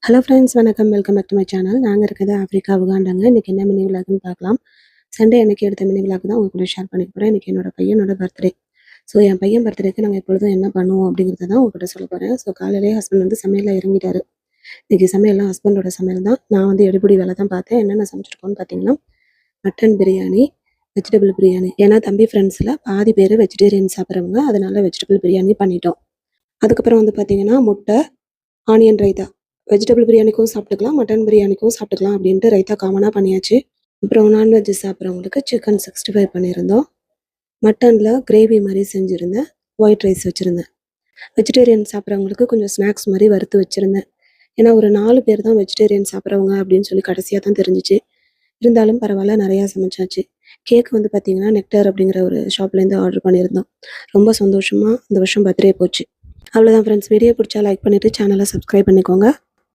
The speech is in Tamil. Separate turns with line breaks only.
ஹலோ ஃப்ரெண்ட்ஸ், வணக்கம். Welcome back to my channel. நாங்கள் இருக்கிறது ஆஃப்ரிக்கா உகாண்டாங்க. இன்றைக்கி என்ன மினி விலாக்னு பார்க்கலாம். சண்டே அன்றைக்கி எடுத்த மினி விலாக் தான் உங்க கூட ஷேர் பண்ணிக்க போகிறேன். இன்றைக்கி என்னோட பையனோட பர்த்டே. ஸோ என் பையன் பர்த்டேக்கு நாங்கள் எப்பொழுதும் என்ன பண்ணுவோம் அப்படிங்கிறத தான் உங்ககிட்ட சொல்ல போகிறேன். ஸோ காலையிலேயே ஹஸ்பண்ட் வந்து சமையலில் இறங்கிட்டாரு. இன்றைக்கி சமையல்லாம் ஹஸ்பண்டோட சமையல் தான். நான் வந்து எடுபடி வேலை தான் பார்த்தேன். என்னென்ன சமைச்சிருக்கோன்னு பார்த்தீங்கன்னா, மட்டன் பிரியாணி, வெஜிடபிள் பிரியாணி. ஏன்னா தம்பி ஃப்ரெண்ட்ஸில் பாதி பேர் வெஜிடேரியன் சாப்பிட்றவங்க, அதனால வெஜிடபிள் பிரியாணி பண்ணிட்டோம். அதுக்கப்புறம் வந்து பார்த்தீங்கன்னா, முட்டை, ஆனியன் ரைத்தா. வெஜிடபிள் பிரியாணிக்கும் சாப்பிட்டுக்கலாம், மட்டன் பிரியாணிக்கும் சாப்பிட்டுக்கலாம் அப்படின்ட்டு ரைத்தா காமனாக பண்ணியாச்சு. அப்புறம் நான்வெஜ் சாப்பிட்றவங்களுக்கு சிக்கன் 65 பண்ணியிருந்தோம். மட்டனில் கிரேவி மாதிரி செஞ்சுருந்தேன். ஒயிட் ரைஸ் வச்சுருந்தேன். வெஜிடேரியன் சாப்பிட்றவங்களுக்கு கொஞ்சம் ஸ்நாக்ஸ் மாதிரி வறுத்து வச்சுருந்தேன். ஏன்னா ஒரு 4 பேர் தான் வெஜிடேரியன் சாப்பிட்றவங்க அப்படின்னு சொல்லி கடைசியாக தான் தெரிஞ்சிச்சு. இருந்தாலும் பரவாயில்ல, நிறையா சமைச்சாச்சு. கேக் வந்து பார்த்தீங்கன்னா நெக்டர் அப்படிங்கிற ஒரு ஷாப்லேருந்து ஆர்டர் பண்ணியிருந்தோம். ரொம்ப சந்தோஷமாக இந்த வருஷம் பர்த்டே போச்சு. அவ்வளோதான் ஃப்ரெண்ட்ஸ். வீடியோ பிடிச்சா லைக் பண்ணிவிட்டு சேனலை சப்ஸ்கிரைப் பண்ணிக்கோங்க.